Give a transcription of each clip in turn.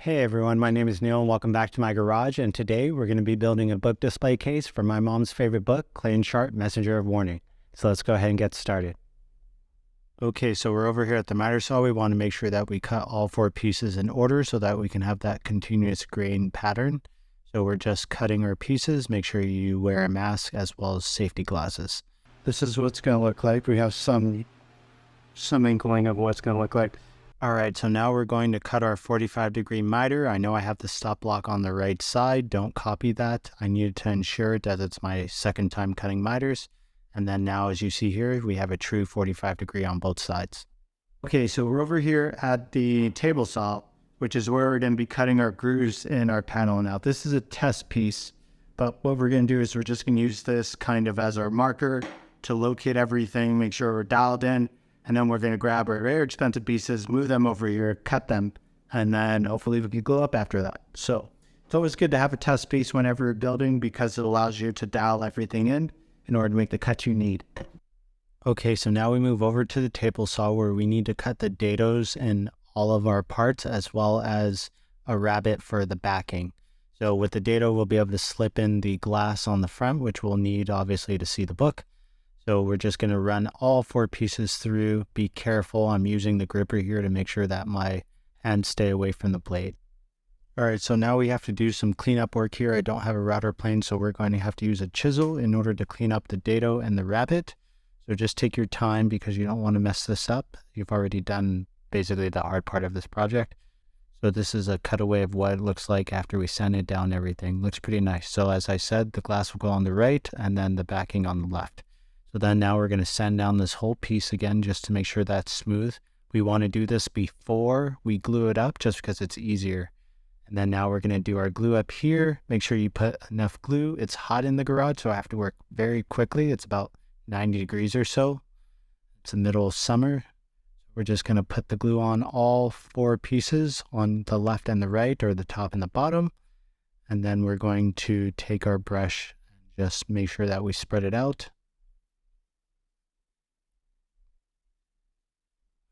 Hey everyone, my name is Neil and welcome back to my garage, and today we're going to be building a book display case for my mom's favorite book, Clay and Sharp, Messenger of Warning. So let's go ahead and get started. Okay, so we're over here at the miter saw. We want to make sure that we cut all 4 pieces in order so that we can have that continuous grain pattern. So we're just cutting our pieces. Make sure you wear a mask as well as safety glasses. This is what it's going to look like. We have some inkling of what it's going to look like. All right, so now we're going to cut our 45-degree miter. I know I have the stop block on the right side. Don't copy that. I needed to ensure that it's my second time cutting miters. And then now, as you see here, we have a true 45-degree on both sides. Okay, so we're over here at the table saw, which is where we're going to be cutting our grooves in our panel. Now, this is a test piece, but what we're going to do is we're just going to use this kind of as our marker to locate everything, make sure we're dialed in. And then we're going to grab our very expensive pieces, move them over here, cut them, and then hopefully we can glue up after that. So it's always good to have a test piece whenever you're building because it allows you to dial everything in order to make the cut you need. Okay, so now we move over to the table saw where we need to cut the dados in all of our parts as well as a rabbet for the backing. So with the dado, we'll be able to slip in the glass on the front, which we'll need obviously to see the book. So we're just going to run all 4 pieces through. Be careful. I'm using the gripper here to make sure that my hands stay away from the blade. All right, so now we have to do some cleanup work here. I don't have a router plane, so we're going to have to use a chisel in order to clean up the dado and the rabbet. So just take your time because you don't want to mess this up. You've already done basically the hard part of this project. So this is a cutaway of what it looks like after we sand it down. Everything looks pretty nice. So as I said, the glass will go on the right and then the backing on the left. So then now we're going to sand down this whole piece again just to make sure that's smooth. We want to do this before we glue it up just because it's easier. And then now we're going to do our glue up here. Make sure you put enough glue. It's hot in the garage, so I have to work very quickly. It's about 90 degrees or so. It's the middle of summer. We're just going to put the glue on all 4 pieces on the left and the right, or the top and the bottom. And then we're going to take our brush and just make sure that we spread it out.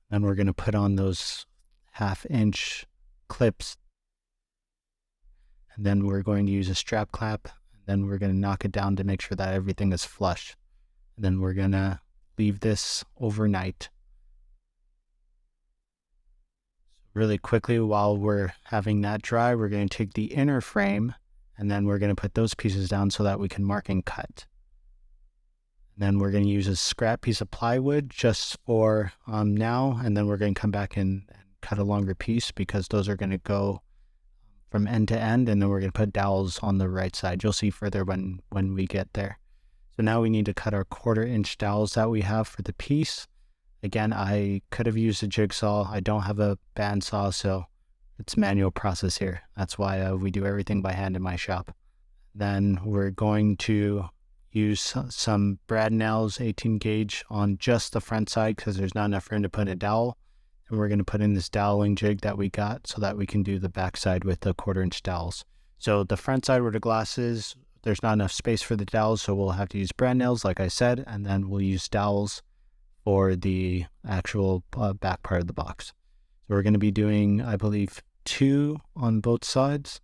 And we're going to put on those 1/2-inch clips. And then we're going to use a strap clamp. And then we're going to knock it down to make sure that everything is flush. And then we're going to leave this overnight. Really quickly, while we're having that dry, we're going to take the inner frame. And then we're going to put those pieces down so that we can mark and cut. Then we're going to use a scrap piece of plywood just for now, and then we're going to come back and cut a longer piece because those are going to go from end to end, and then we're going to put dowels on the right side. You'll see further when we get there. So now we need to cut our 1/4-inch dowels that we have for the piece. Again, I could have used a jigsaw. I don't have a bandsaw, so it's manual process here. That's why we do everything by hand in my shop. Then we're going to use some brad nails, 18 gauge on just the front side because there's not enough room to put a dowel. And we're going to put in this doweling jig that we got so that we can do the back side with the 1/4-inch dowels. So the front side where the glass is, there's not enough space for the dowels, so we'll have to use brad nails like I said, and then we'll use dowels for the actual back part of the box. So we're going to be doing, I believe, 2 on both sides.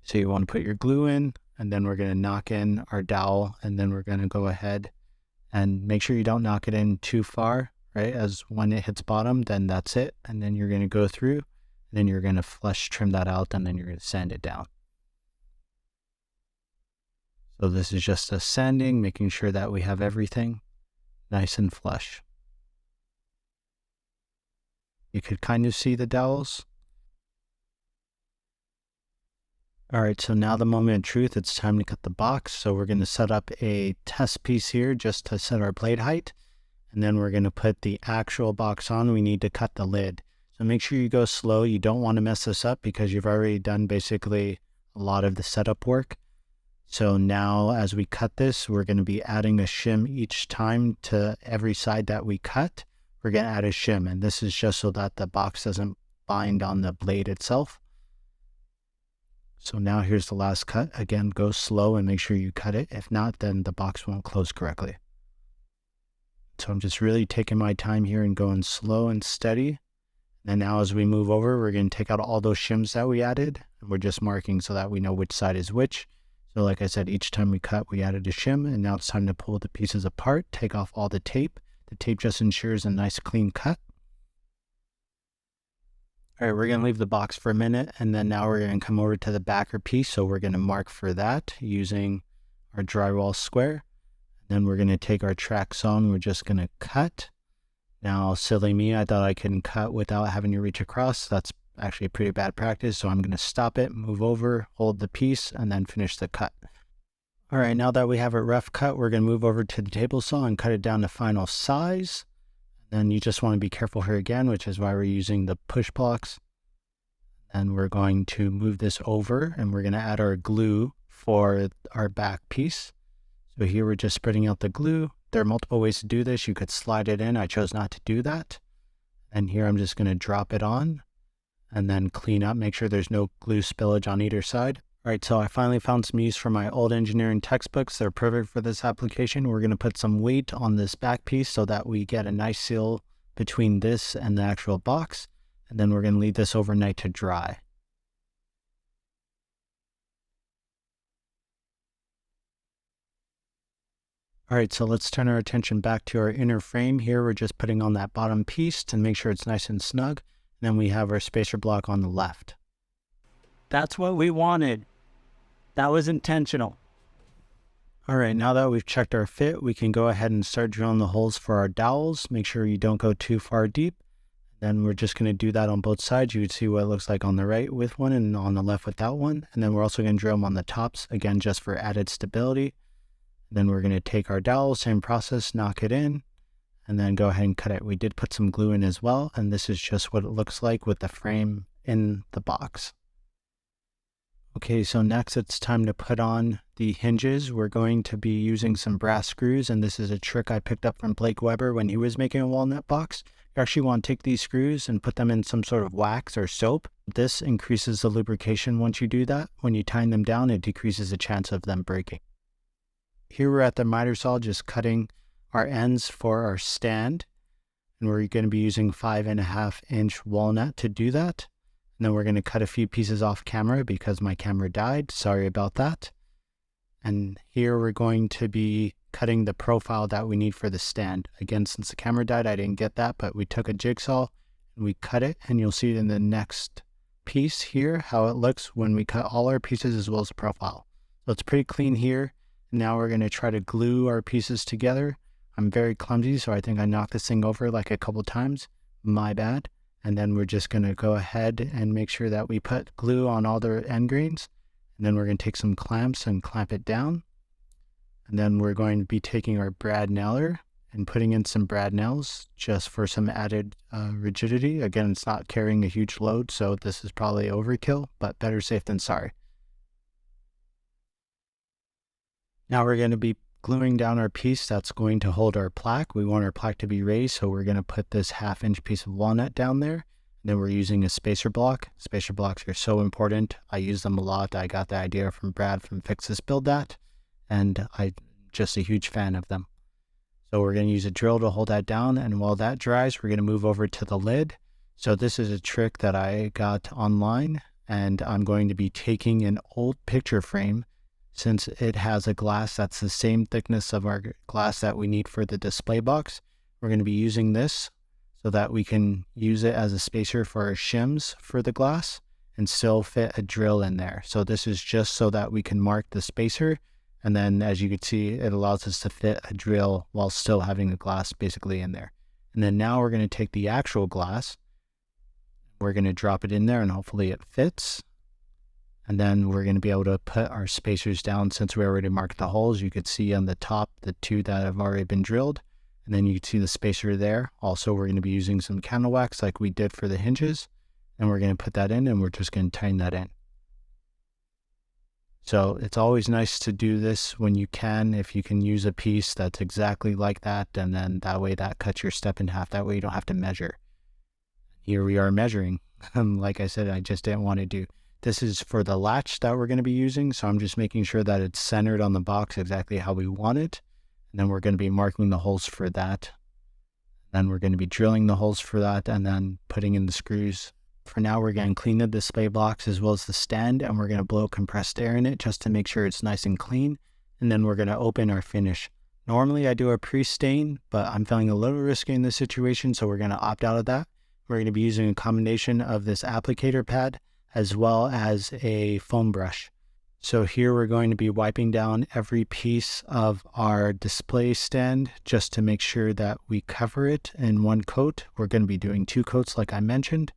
So you want to put your glue in, and then we're going to knock in our dowel, and then we're going to go ahead and make sure you don't knock it in too far, right? As when it hits bottom, then that's it. And then you're going to go through, and then you're going to flush trim that out, and then you're going to sand it down. So this is just a sanding, making sure that we have everything nice and flush. You could kind of see the dowels. All right, so now the moment of truth, it's time to cut the box. So we're going to set up a test piece here just to set our blade height. And then we're going to put the actual box on. We need to cut the lid. So make sure you go slow. You don't want to mess this up because you've already done basically a lot of the setup work. So now as we cut this, we're going to be adding a shim each time to every side that we cut. We're going to add a shim, and this is just so that the box doesn't bind on the blade itself. So now here's the last cut. Again, go slow and make sure you cut it. If not, then the box won't close correctly. So I'm just really taking my time here and going slow and steady. And now as we move over, we're going to take out all those shims that we added, and we're just marking so that we know which side is which. So like I said, each time we cut, we added a shim, and now it's time to pull the pieces apart, take off all the tape. The tape just ensures a nice clean cut. All right, we're going to leave the box for a minute, and then now we're going to come over to the backer piece. So we're going to mark for that using our drywall square. Then we're going to take our track saw and we're just going to cut. Now, silly me, I thought I could cut without having to reach across. That's actually a pretty bad practice. So I'm going to stop it, move over, hold the piece, and then finish the cut. All right, now that we have a rough cut, we're going to move over to the table saw and cut it down to final size. Then you just want to be careful here again, which is why we're using the push blocks. And we're going to move this over and we're going to add our glue for our back piece. So here we're just spreading out the glue. There are multiple ways to do this. You could slide it in. I chose not to do that. And here I'm just going to drop it on and then clean up, make sure there's no glue spillage on either side. All right, so I finally found some use for my old engineering textbooks. They're perfect for this application. We're going to put some weight on this back piece so that we get a nice seal between this and the actual box. And then we're going to leave this overnight to dry. All right, so let's turn our attention back to our inner frame. Here we're just putting on that bottom piece to make sure it's nice and snug. And then we have our spacer block on the left. That's what we wanted. That was intentional. All right, now that we've checked our fit, we can go ahead and start drilling the holes for our dowels. Make sure you don't go too far deep. Then we're just going to do that on both sides. You would see what it looks like on the right with one and on the left without one. And then we're also going to drill them on the tops, again, just for added stability. Then we're going to take our dowel, same process, knock it in, and then go ahead and cut it. We did put some glue in as well, and this is just what it looks like with the frame in the box. Okay, so next it's time to put on the hinges. We're going to be using some brass screws, and this is a trick I picked up from Blake Weber when he was making a walnut box. You actually want to take these screws and put them in some sort of wax or soap. This increases the lubrication once you do that. When you tighten them down, it decreases the chance of them breaking. Here we're at the miter saw just cutting our ends for our stand, and we're going to be using 5.5-inch walnut to do that. And then we're going to cut a few pieces off camera because my camera died. Sorry about that. And here we're going to be cutting the profile that we need for the stand. Again, since the camera died, I didn't get that, but we took a jigsaw and we cut it, and you'll see it in the next piece here how it looks when we cut all our pieces as well as the profile. So it's pretty clean here. Now we're going to try to glue our pieces together. I'm very clumsy, so I think I knocked this thing over like a couple times. My bad. And then we're just going to go ahead and make sure that we put glue on all the end grains. And then we're going to take some clamps and clamp it down. And then we're going to be taking our brad nailer and putting in some brad nails just for some added rigidity. Again, it's not carrying a huge load, so this is probably overkill, but better safe than sorry. Now we're going to be gluing down our piece that's going to hold our plaque. We want our plaque to be raised, so we're going to put this 1/2-inch piece of walnut down there. And then we're using a spacer block. Spacer blocks are so important. I use them a lot. I got the idea from Brad from Fix This Build That, and I'm just a huge fan of them. So we're going to use a drill to hold that down, and while that dries, we're going to move over to the lid. So this is a trick that I got online, and I'm going to be taking an old picture frame. Since it has a glass that's the same thickness of our glass that we need for the display box, we're going to be using this so that we can use it as a spacer for our shims for the glass and still fit a drill in there. So this is just so that we can mark the spacer, and then as you can see, it allows us to fit a drill while still having the glass basically in there. And then now we're going to take the actual glass, we're going to drop it in there, and hopefully it fits. And then we're going to be able to put our spacers down. Since we already marked the holes, you could see on the top the 2 that have already been drilled. And then you can see the spacer there. Also, we're going to be using some candle wax like we did for the hinges. And we're going to put that in, and we're just going to tighten that in. So it's always nice to do this when you can, if you can use a piece that's exactly like that. And then that way that cuts your step in half. That way you don't have to measure. Here we are measuring. Like I said, I just didn't want to do. This is for the latch that we're going to be using, so I'm just making sure that it's centered on the box exactly how we want it. And then we're going to be marking the holes for that. Then we're going to be drilling the holes for that and then putting in the screws. For now, we're going to clean the display box as well as the stand, and we're going to blow compressed air in it just to make sure it's nice and clean. And then we're going to open our finish. Normally I do a pre-stain, but I'm feeling a little risky in this situation, so we're going to opt out of that. We're going to be using a combination of this applicator pad as well as a foam brush. So here we're going to be wiping down every piece of our display stand just to make sure that we cover it in one coat. We're going to be doing 2 coats like I mentioned,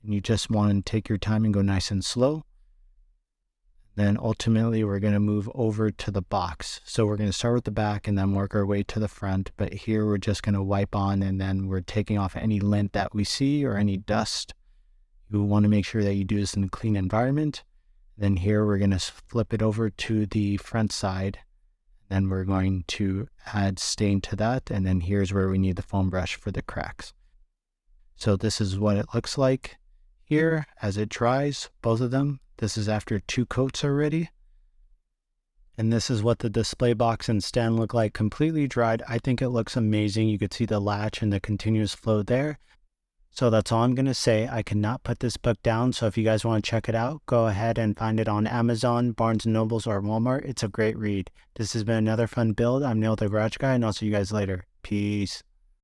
and you just want to take your time and go nice and slow. Then ultimately we're going to move over to the box. So we're going to start with the back and then work our way to the front. But here we're just going to wipe on, and then we're taking off any lint that we see or any dust. You want to make sure that you do this in a clean environment. Then here we're going to flip it over to the front side. Then we're going to add stain to that. And then here's where we need the foam brush for the cracks. So this is what it looks like here as it dries, both of them. This is after 2 coats already. And this is what the display box and stand look like completely dried. I think it looks amazing. You could see the latch and the continuous flow there. So that's all I'm going to say. I cannot put this book down. So if you guys want to check it out, go ahead and find it on Amazon, Barnes & Nobles, or Walmart. It's a great read. This has been another fun build. I'm Neil the Garage Guy, and I'll see you guys later. Peace.